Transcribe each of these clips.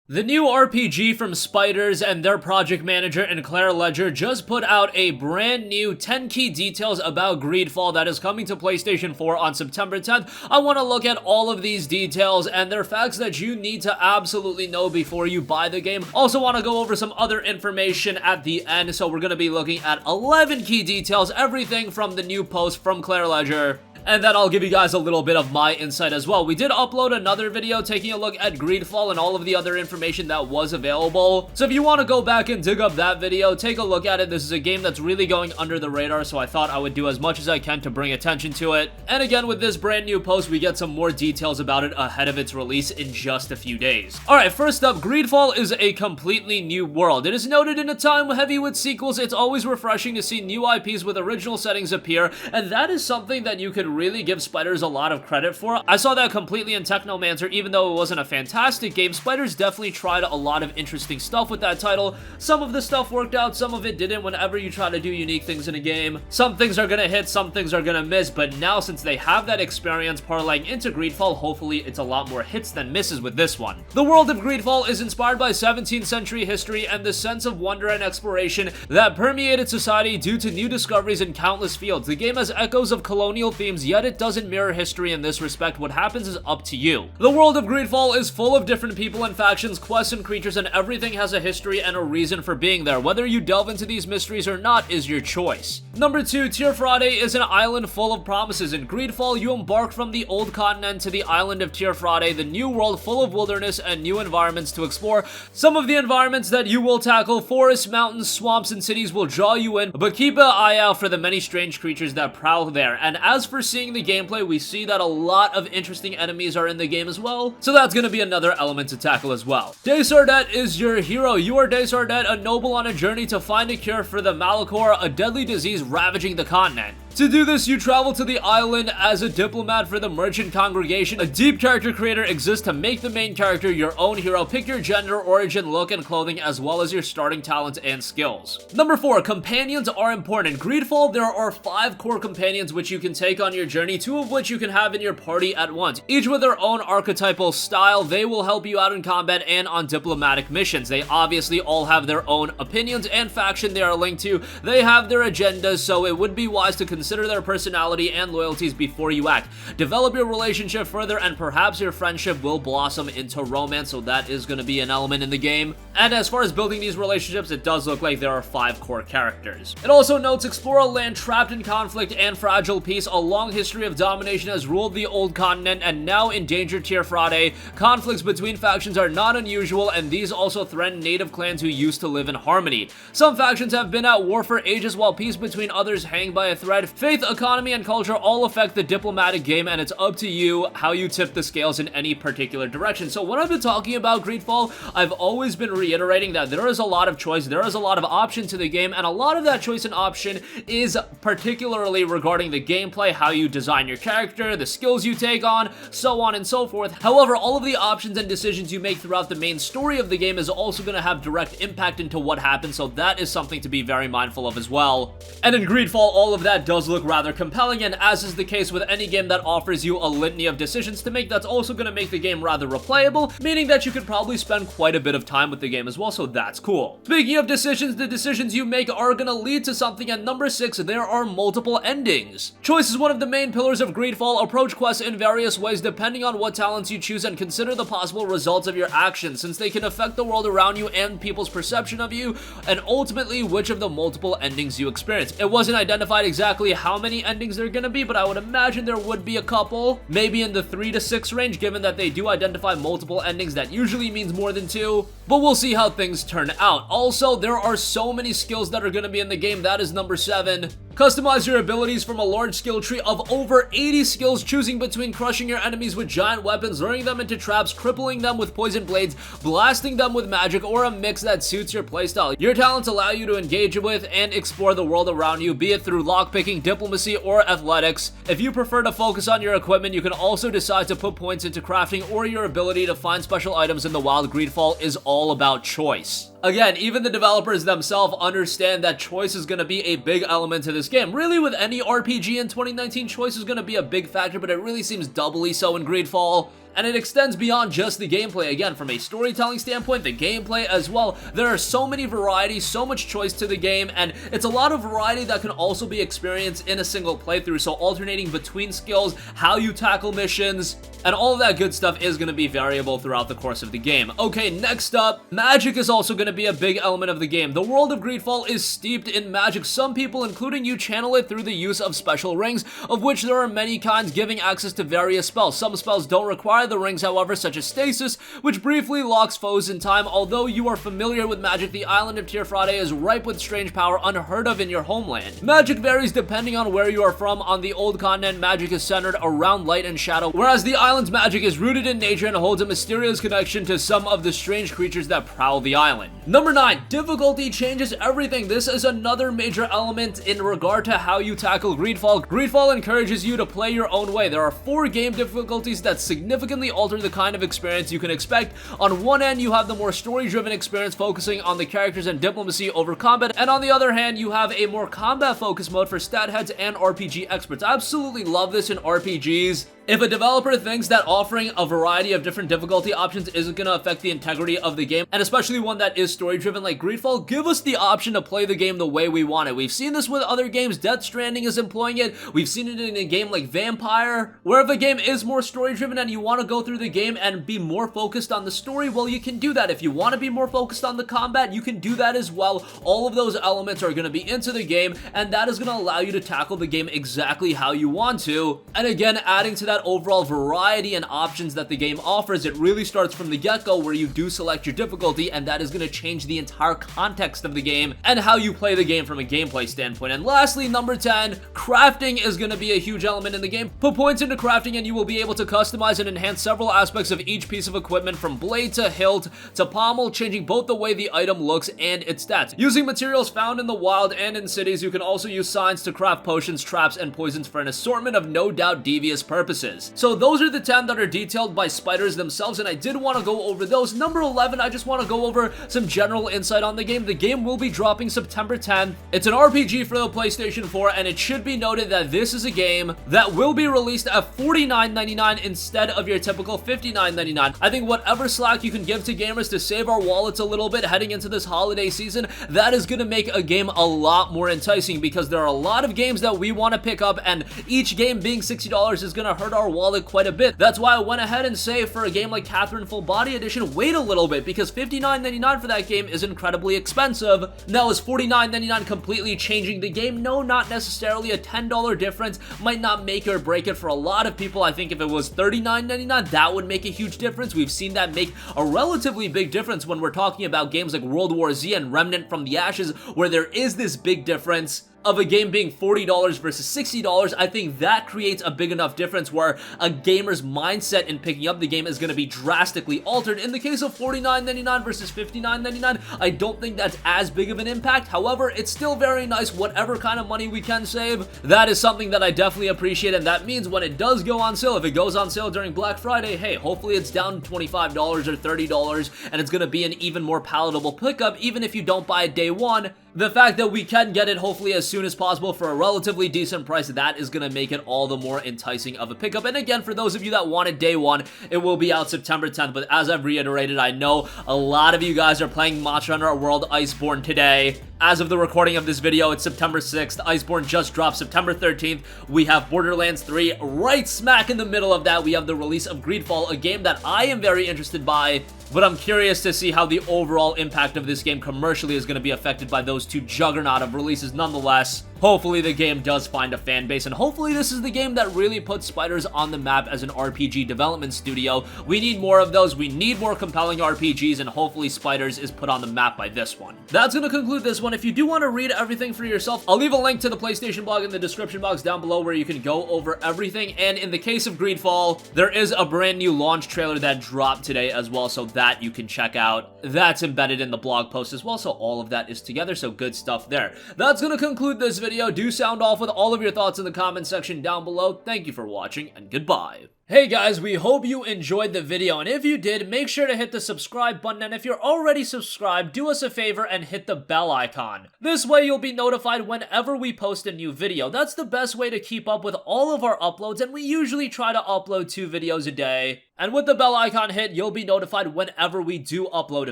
The new RPG from Spiders and their project manager and Claire Ledger just put out a brand new 10 key details about Greedfall that is coming to PlayStation 4 on September 10th. I want to look at all of these details and they're facts that you need to absolutely know before you buy the game. Also want to go over some other information at the end, so we're going to be looking at 11 key details, everything from the new post from Claire Ledger. And then I'll give you guys a little bit of my insight as well. We did upload another video taking a look at Greedfall and all of the other information that was available. So if you want to go back and dig up that video, take a look at it. This is a game that's really going under the radar, so I thought I would do as much as I can to bring attention to it. And again, with this brand new post, we get some more details about it ahead of its release in just a few days. Alright, first up, Greedfall is a completely new world. It is noted in a time heavy with sequels, it's always refreshing to see new IPs with original settings appear, and that is something that you could really give Spiders a lot of credit for. I saw that completely in Technomancer. Even though it wasn't a fantastic game, Spiders definitely tried a lot of interesting stuff with that title. Some of the stuff worked out, some of it didn't. Whenever you try to do unique things in a game, some things are gonna hit, some things are gonna miss, but now since they have that experience parlaying into Greedfall, hopefully it's a lot more hits than misses with this one. The world of Greedfall is inspired by 17th century history and the sense of wonder and exploration that permeated society due to new discoveries in countless fields. The game has echoes of colonial themes, yet it doesn't mirror history in this respect. What happens is up to you. The world of Greedfall is full of different people and factions, quests and creatures, and everything has a history and a reason for being there. Whether you delve into these mysteries or not is your choice. Number 2, Tierfrade is an island full of promises. In Greedfall, you embark from the old continent to the island of Tierfrade, the new world full of wilderness and new environments to explore. Some of the environments that you will tackle, forests, mountains, swamps, and cities will draw you in, but keep an eye out for the many strange creatures that prowl there. And as for seeing the gameplay, we see that a lot of interesting enemies are in the game as well, so that's gonna be another element to tackle as well. Desardet is your hero. You are Desardet, a noble on a journey to find a cure for the Malachor, a deadly disease ravaging the continent. To do this, you travel to the island as a diplomat for the merchant congregation. A deep character creator exists to make the main character your own hero. Pick your gender, origin, look, and clothing, as well as your starting talents and skills. Number 4, companions are important. In Greedfall, there are 5 core companions which you can take on your journey, 2 of which you can have in your party at once. Each with their own archetypal style, they will help you out in combat and on diplomatic missions. They obviously all have their own opinions and faction they are linked to. They have their agendas, so it would be wise to consider their personality and loyalties before you act. Develop your relationship further and perhaps your friendship will blossom into romance, so that is going to be an element in the game. And as far as building these relationships, it does look like there are 5 core characters. It also notes explore a land trapped in conflict and fragile peace. A long history of domination has ruled the old continent and now endangered Tierfrade. Conflicts between factions are not unusual, and these also threaten native clans who used to live in harmony. Some factions have been at war for ages while peace between others hang by a thread. Faith, economy, and culture all affect the diplomatic game, and it's up to you how you tip the scales in any particular direction. So when I've been talking about Greedfall, I've always been reiterating that there is a lot of choice, there is a lot of option to the game, and a lot of that choice and option is particularly regarding the gameplay, how you design your character, the skills you take on, so on and so forth. However, all of the options and decisions you make throughout the main story of the game is also going to have direct impact into what happens, so that is something to be very mindful of as well. And in Greedfall, all of that does look rather compelling, and as is the case with any game that offers you a litany of decisions to make, that's also going to make the game rather replayable, meaning that you could probably spend quite a bit of time with the game as well, so that's cool. Speaking of decisions, the decisions you make are going to lead to something, and number 6, there are multiple endings. Choice is one of the main pillars of Greedfall. Approach quests in various ways depending on what talents you choose, and consider the possible results of your actions, since they can affect the world around you and people's perception of you, and ultimately which of the multiple endings you experience. It wasn't identified exactly how many endings there are gonna be, but I would imagine there would be a couple, maybe in the 3 to 6 range, given that they do identify multiple endings. That usually means more than 2, but we'll see how things turn out. Also, there are so many skills that are gonna be in the game. That is number 7. Customize your abilities from a large skill tree of over 80 skills, choosing between crushing your enemies with giant weapons, luring them into traps, crippling them with poison blades, blasting them with magic, or a mix that suits your playstyle. Your talents allow you to engage with and explore the world around you, be it through lockpicking, diplomacy, or athletics. If you prefer to focus on your equipment, you can also decide to put points into crafting or your ability to find special items in the wild. Greedfall is all about choice. Again, even the developers themselves understand that choice is going to be a big element to this game. Really, with any RPG in 2019, choice is going to be a big factor, but it really seems doubly so in Greedfall. And it extends beyond just the gameplay. Again, from a storytelling standpoint, the gameplay as well, there are so many varieties, so much choice to the game, and it's a lot of variety that can also be experienced in a single playthrough. So alternating between skills, how you tackle missions, and all of that good stuff is going to be variable throughout the course of the game. Okay, next up, magic is also going to be a big element of the game. The world of Greedfall is steeped in magic. Some people, including you, channel it through the use of special rings, of which there are many kinds, giving access to various spells. Some spells don't require the rings, however, such as stasis, which briefly locks foes in time. Although you are familiar with magic, the island of Tierfrade is ripe with strange power unheard of in your homeland. Magic varies depending on where you are from. On the old continent, magic is centered around light and shadow, whereas the island's magic is rooted in nature and holds a mysterious connection to some of the strange creatures that prowl the island. Number 9, difficulty changes everything. This is another major element in regard to how you tackle Greedfall. Greedfall encourages you to play your own way. There are 4 game difficulties that significantly alter the kind of experience you can expect. On one end, you have the more story-driven experience focusing on the characters and diplomacy over combat, and on the other hand, you have a more combat-focused mode for stat heads and RPG experts. I absolutely love this in RPGs. If a developer thinks that offering a variety of different difficulty options isn't going to affect the integrity of the game, and especially one that is story-driven like Greedfall, give us the option to play the game the way we want it. We've seen this with other games. Death Stranding is employing it. We've seen it in a game like Vampire, where if a game is more story-driven and you want to go through the game and be more focused on the story, well, you can do that. If you want to be more focused on the combat, you can do that as well. All of those elements are going to be into the game, and that is going to allow you to tackle the game exactly how you want to. And again, adding to that overall variety and options that the game offers, it really starts from the get-go where you do select your difficulty, and that is going to change the entire context of the game and how you play the game from a gameplay standpoint. And lastly, number 10, crafting is going to be a huge element in the game. Put points into crafting and you will be able to customize and enhance several aspects of each piece of equipment, from blade to hilt to pommel, changing both the way the item looks and its stats. Using materials found in the wild and in cities, you can also use signs to craft potions, traps, and poisons for an assortment of no doubt devious purposes. So those are the 10 that are detailed by Spiders themselves, and I did want to go over those. Number 11, I just want to go over some general insight on the game. The game will be dropping September 10th. It's an RPG for the PlayStation 4, and it should be noted that this is a game that will be released at $49.99 instead of your typical $59.99. I think whatever slack you can give to gamers to save our wallets a little bit heading into this holiday season, that is going to make a game a lot more enticing, because there are a lot of games that we want to pick up, and each game being $60 is going to hurt our wallet quite a bit. That's why I went ahead and say for a game like Catherine Full Body Edition, wait a little bit, because $59.99 for that game is incredibly expensive. Now, is $49.99 completely changing the game? No, not necessarily. A $10 difference might not make or break it for a lot of people. I think if it was $39.99, that would make a huge difference. We've seen that make a relatively big difference when we're talking about games like World War Z and Remnant from the Ashes, where there is this big difference of a game being $40 versus $60. I think that creates a big enough difference where a gamer's mindset in picking up the game is going to be drastically altered. In the case of $49.99 versus $59.99, I don't think that's as big of an impact. However, it's still very nice. Whatever kind of money we can save, that is something that I definitely appreciate, and that means when it does go on sale, if it goes on sale during Black Friday, hey, hopefully it's down to $25 or $30, and it's going to be an even more palatable pickup, even if you don't buy it day one. The fact that we can get it hopefully as soon as possible for a relatively decent price, that is going to make it all the more enticing of a pickup. And again, for those of you that want it day one, it will be out September 10th. But as I've reiterated, I know a lot of you guys are playing Monster Hunter World Iceborne today. As of the recording of this video, it's September 6th. Iceborne just dropped September 13th. We have Borderlands 3 right smack in the middle of that. We have the release of Greedfall, a game that I am very interested by, but I'm curious to see how the overall impact of this game commercially is going to be affected by those two juggernaut of releases. Nonetheless, hopefully the game does find a fan base, and hopefully this is the game that really puts Spiders on the map as an RPG development studio. We need more of those. We need more compelling RPGs, and hopefully Spiders is put on the map by this one. That's going to conclude this one. If you do want to read everything for yourself, I'll leave a link to the PlayStation blog in the description box down below where you can go over everything. And in the case of Greedfall, there is a brand new launch trailer that dropped today as well, so that you can check out. That's embedded in the blog post as well, so all of that is together, so good stuff there. That's going to conclude this video. video, do sound off with all of your thoughts in the comment section down below. Thank you for watching, and goodbye. Hey guys, we hope you enjoyed the video, and if you did, make sure to hit the subscribe button, and if you're already subscribed, do us a favor and hit the bell icon. This way you'll be notified whenever we post a new video. That's the best way to keep up with all of our uploads, and we usually try to upload 2 videos a day. And with the bell icon hit, you'll be notified whenever we do upload a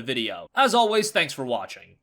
video. As always, thanks for watching.